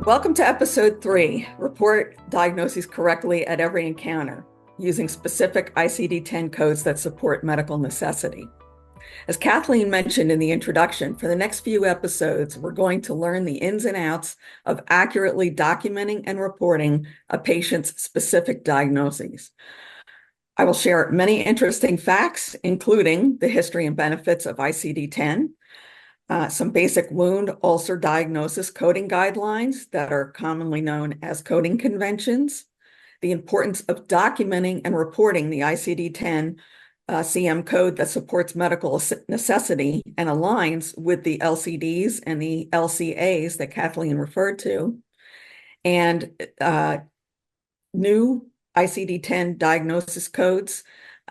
Welcome to episode 3, Report Diagnoses Correctly at Every Encounter, using specific ICD-10 codes that support medical necessity. As Kathleen mentioned in the introduction, for the next few episodes, we're going to learn the ins and outs of accurately documenting and reporting a patient's specific diagnoses. I will share many interesting facts, including the history and benefits of ICD-10, some basic wound ulcer diagnosis coding guidelines that are commonly known as coding conventions, the importance of documenting and reporting the ICD-10 CM code that supports medical necessity and aligns with the LCDs and the LCAs that Kathleen referred to, and new ICD-10 diagnosis codes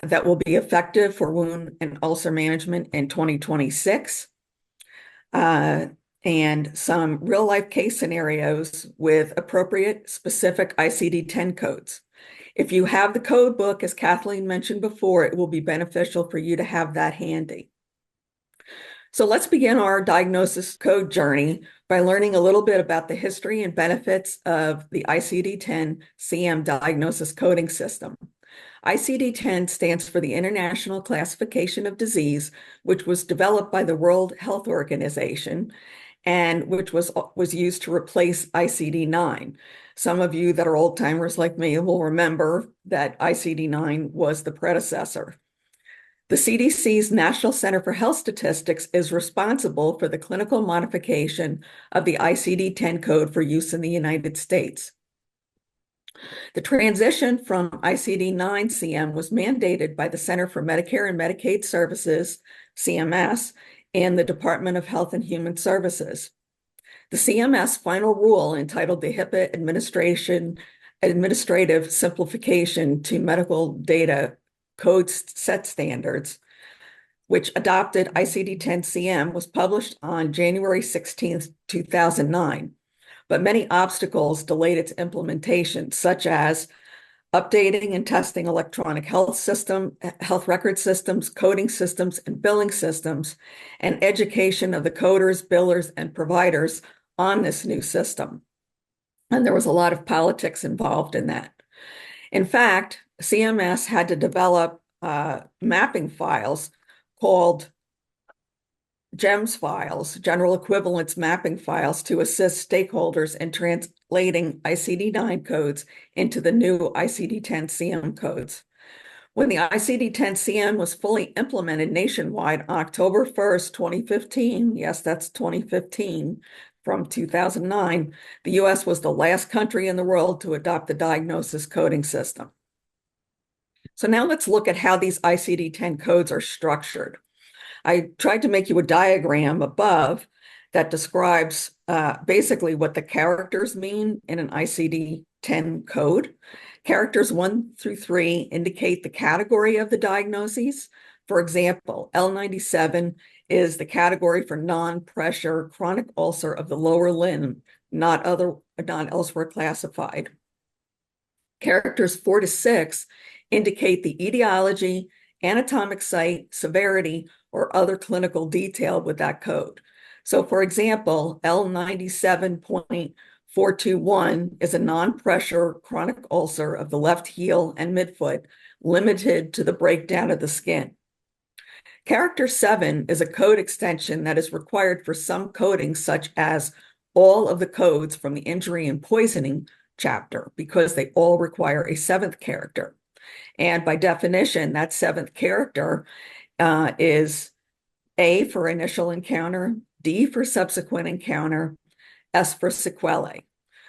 that will be effective for wound and ulcer management in 2026. And some real-life case scenarios with appropriate specific ICD-10 codes. If you have the code book, as Kathleen mentioned before, it will be beneficial for you to have that handy. So let's begin our diagnosis code journey by learning a little bit about the history and benefits of the ICD-10 CM diagnosis coding system. ICD-10 stands for the International Classification of Disease, which was developed by the World Health Organization and which was used to replace ICD-9. Some of you that are old timers like me will remember that ICD-9 was the predecessor. The CDC's National Center for Health Statistics is responsible for the clinical modification of the ICD-10 code for use in the United States. The transition from ICD-9 CM was mandated by the Center for Medicare and Medicaid Services, CMS, and the Department of Health and Human Services. The CMS final rule, entitled the HIPAA Administrative Simplification to Medical Data Code Set Standards, which adopted ICD-10 CM, was published on January 16, 2009. But many obstacles delayed its implementation, such as updating and testing electronic health record systems, coding systems, and billing systems, and education of the coders, billers, and providers on this new system. And there was a lot of politics involved in that. In fact, CMS had to develop mapping files called GEMS files, General Equivalence Mapping files, to assist stakeholders in translating ICD-9 codes into the new ICD-10 CM codes. When the ICD-10 CM was fully implemented nationwide on October 1st, 2015, yes, that's 2015, from 2009, the US was the last country in the world to adopt the diagnosis coding system. So now let's look at how these ICD-10 codes are structured. I tried to make you a diagram above that describes basically what the characters mean in an ICD-10 code. Characters 1 through 3 indicate the category of the diagnoses. For example, L97 is the category for non-pressure chronic ulcer of the lower limb, not elsewhere classified. Characters 4 to 6 indicate the etiology, anatomic site, severity, or other clinical detail with that code. So for example, L97.421 is a non-pressure chronic ulcer of the left heel and midfoot, limited to the breakdown of the skin. Character 7 is a code extension that is required for some coding, such as all of the codes from the injury and poisoning chapter, because they all require a 7th character. And by definition, that 7th character is A for initial encounter, D for subsequent encounter, S for sequelae.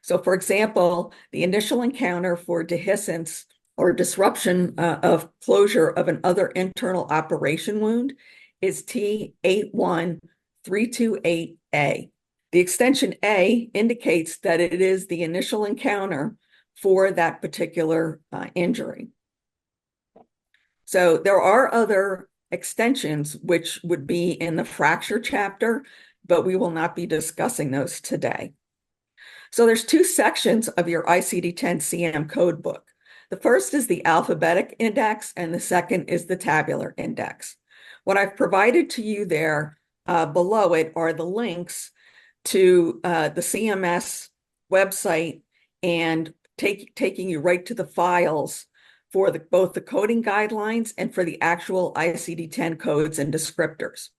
So for example, the initial encounter for dehiscence or disruption of closure of an other internal operation wound is T81328A. The extension A indicates that it is the initial encounter for that particular injury. So there are other extensions which would be in the fracture chapter, but we will not be discussing those today. So there's 2 sections of your ICD-10 CM code book. The first is the alphabetic index, and the second is the tabular index. What I've provided to you there below it are the links to the CMS website and taking you right to the files for both the coding guidelines and for the actual ICD-10 codes and descriptors.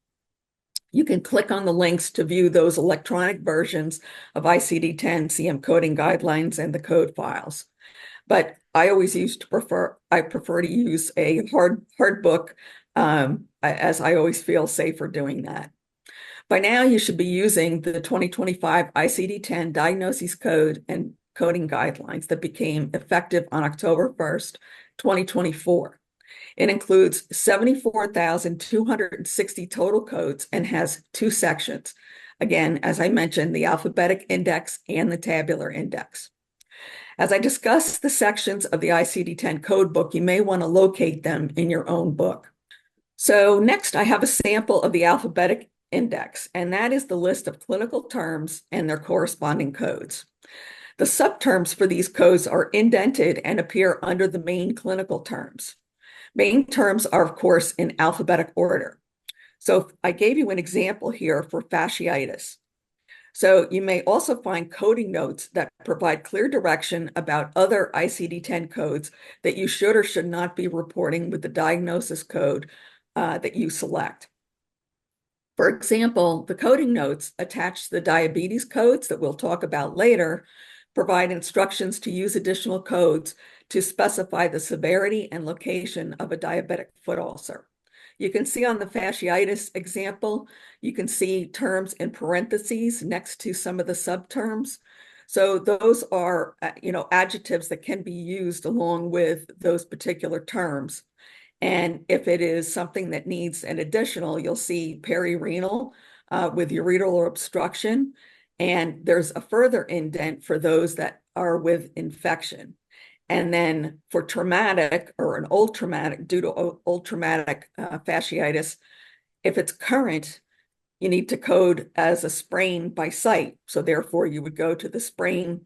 You can click on the links to view those electronic versions of ICD-10 CM coding guidelines and the code files. But I prefer to use a hard book, as I always feel safer doing that. By now, you should be using the 2025 ICD-10 Diagnoses Code and Coding Guidelines that became effective on October 1st, 2024. It includes 74,260 total codes and has two sections. Again, as I mentioned, the alphabetic index and the tabular index. As I discuss the sections of the ICD-10 code book, you may want to locate them in your own book. So next, I have a sample of the alphabetic index, and that is the list of clinical terms and their corresponding codes. The subterms for these codes are indented and appear under the main clinical terms. Main terms are, of course, in alphabetic order. So I gave you an example here for fasciitis. So you may also find coding notes that provide clear direction about other ICD-10 codes that you should or should not be reporting with the diagnosis code that you select. For example, the coding notes attached to the diabetes codes that we'll talk about later provide instructions to use additional codes to specify the severity and location of a diabetic foot ulcer. You can see on the fasciitis example, you can see terms in parentheses next to some of the subterms. So those are, adjectives that can be used along with those particular terms. And if it is something that needs an additional, you'll see perirenal with ureteral obstruction. And there's a further indent for those that are with infection. And then for traumatic or an old traumatic, due to old traumatic fasciitis, if it's current, you need to code as a sprain by site. So therefore, you would go to the sprain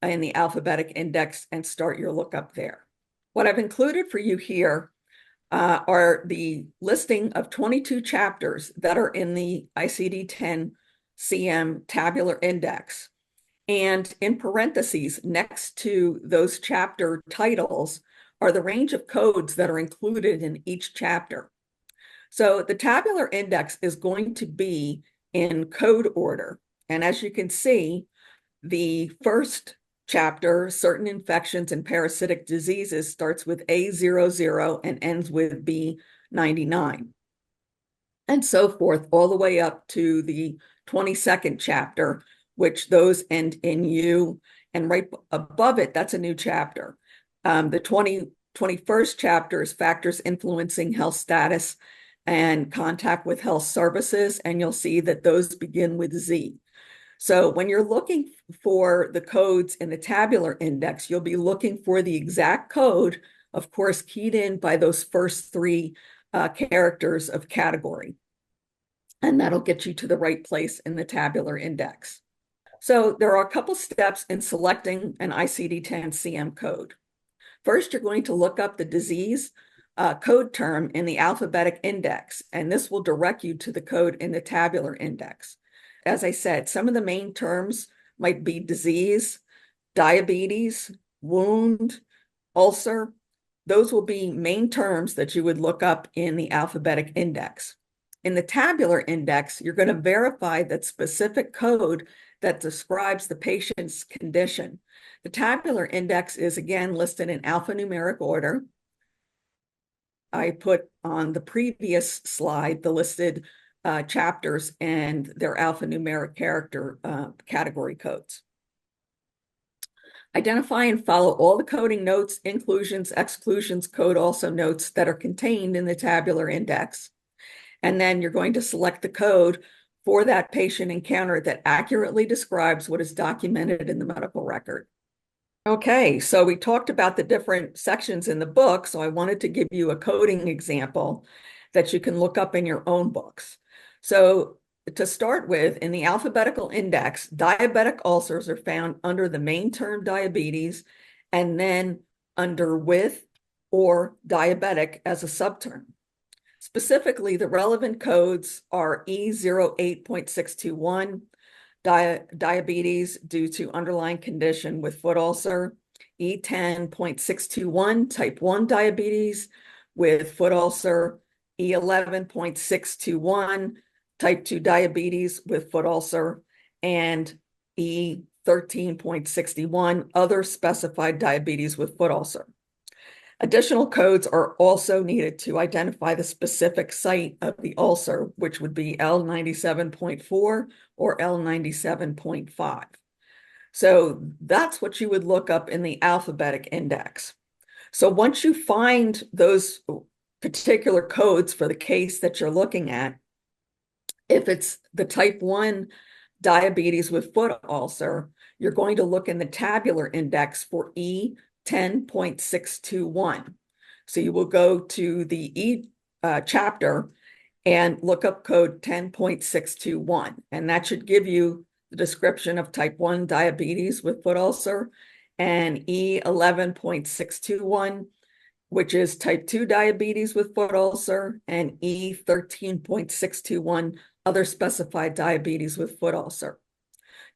in the alphabetic index and start your lookup there. What I've included for you here are the listing of 22 chapters that are in the ICD-10 CM tabular index. And in parentheses, next to those chapter titles are the range of codes that are included in each chapter. So the tabular index is going to be in code order. And as you can see, the first chapter, certain infections and parasitic diseases, starts with A00 and ends with B99. And so forth, all the way up to the 22nd chapter, which those end in U, and right above it, that's a new chapter. The 21st chapter is factors influencing health status and contact with health services, and you'll see that those begin with Z. So when you're looking for the codes in the tabular index, you'll be looking for the exact code, of course, keyed in by those first three characters of category. And that'll get you to the right place in the tabular index. So there are a couple steps in selecting an ICD-10 CM code. First, you're going to look up the disease code term in the alphabetic index, and this will direct you to the code in the tabular index. As I said, some of the main terms might be disease, diabetes, wound, ulcer. Those will be main terms that you would look up in the alphabetic index. In the tabular index, you're going to verify that specific code that describes the patient's condition. The tabular index is again listed in alphanumeric order. I put on the previous slide the listed chapters and their alphanumeric character category codes. Identify and follow all the coding notes, inclusions, exclusions, code also notes that are contained in the tabular index. And then you're going to select the code for that patient encounter that accurately describes what is documented in the medical record. Okay, so we talked about the different sections in the book, so I wanted to give you a coding example that you can look up in your own books. So to start with, in the alphabetical index, diabetic ulcers are found under the main term diabetes and then under with or diabetic as a subterm. Specifically, the relevant codes are E08.621, diabetes due to underlying condition with foot ulcer, E10.621, type 1 diabetes with foot ulcer, E11.621, type 2 diabetes with foot ulcer, and E13.61, other specified diabetes with foot ulcer. Additional codes are also needed to identify the specific site of the ulcer, which would be L97.4 or L97.5. So that's what you would look up in the alphabetic index. So once you find those particular codes for the case that you're looking at, if it's the type 1 diabetes with foot ulcer, you're going to look in the tabular index for E10.621. So you will go to the E chapter and look up code 10.621, and that should give you the description of type 1 diabetes with foot ulcer, and E11.621, which is type 2 diabetes with foot ulcer, and E13.621, other specified diabetes with foot ulcer.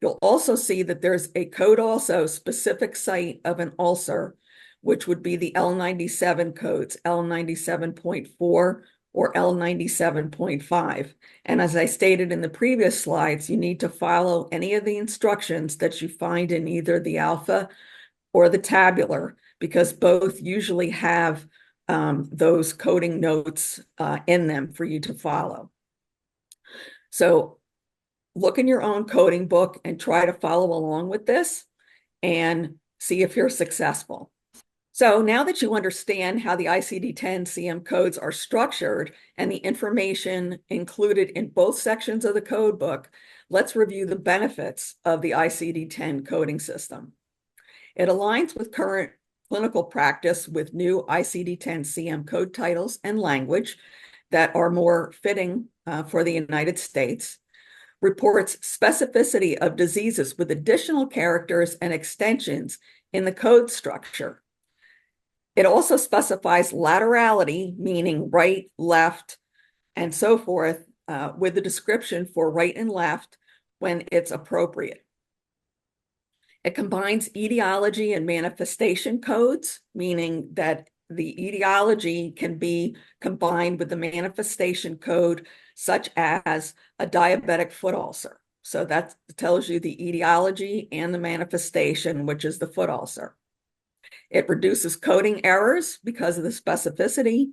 You'll also see that there's a code also, specific site of an ulcer, which would be the L97 codes, L97.4 or L97.5. And as I stated in the previous slides, you need to follow any of the instructions that you find in either the alpha or the tabular, because both usually have those coding notes in them for you to follow. So look in your own coding book and try to follow along with this and see if you're successful. So now that you understand how the ICD-10-CM codes are structured and the information included in both sections of the code book, let's review the benefits of the ICD-10 coding system. It aligns with current clinical practice with new ICD-10-CM code titles and language that are more fitting for the United States, reports specificity of diseases with additional characters and extensions in the code structure. It also specifies laterality, meaning right, left, and so forth, with the description for right and left when it's appropriate. It combines etiology and manifestation codes, meaning that the etiology can be combined with the manifestation code, such as a diabetic foot ulcer. So that tells you the etiology and the manifestation, which is the foot ulcer. It reduces coding errors because of the specificity.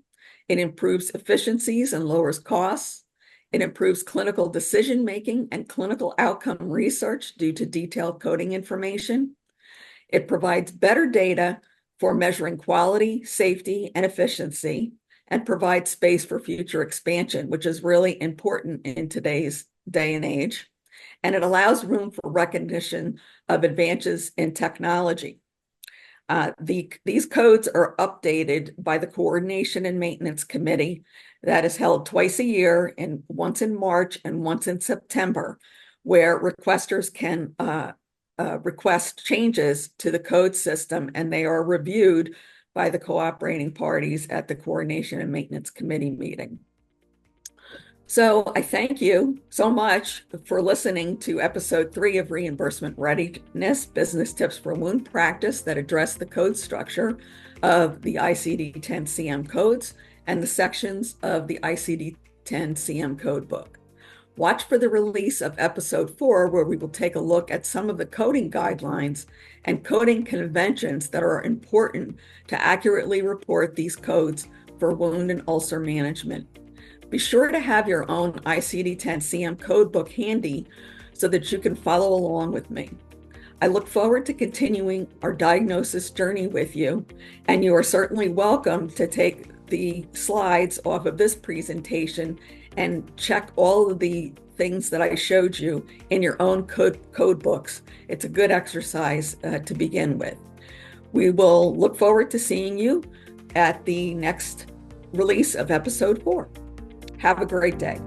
It improves efficiencies and lowers costs. It improves clinical decision-making and clinical outcome research due to detailed coding information. It provides better data for measuring quality, safety, and efficiency, and provides space for future expansion, which is really important in today's day and age. And it allows room for recognition of advances in technology. These codes are updated by the Coordination and Maintenance Committee that is held twice a year, and once in March and once in September, where requesters can request changes to the code system, and they are reviewed by the cooperating parties at the Coordination and Maintenance Committee meeting. So I thank you so much for listening to episode 3 of Reimbursement Readiness, Business Tips for Wound Practice that address the code structure of the ICD-10-CM codes and the sections of the ICD-10-CM code book. Watch for the release of episode 4, where we will take a look at some of the coding guidelines and coding conventions that are important to accurately report these codes for wound and ulcer management. Be sure to have your own ICD-10-CM code book handy so that you can follow along with me. I look forward to continuing our diagnosis journey with you, and you are certainly welcome to take the slides off of this presentation and check all of the things that I showed you in your own code books. It's a good exercise to begin with. We will look forward to seeing you at the next release of episode 4. Have a great day.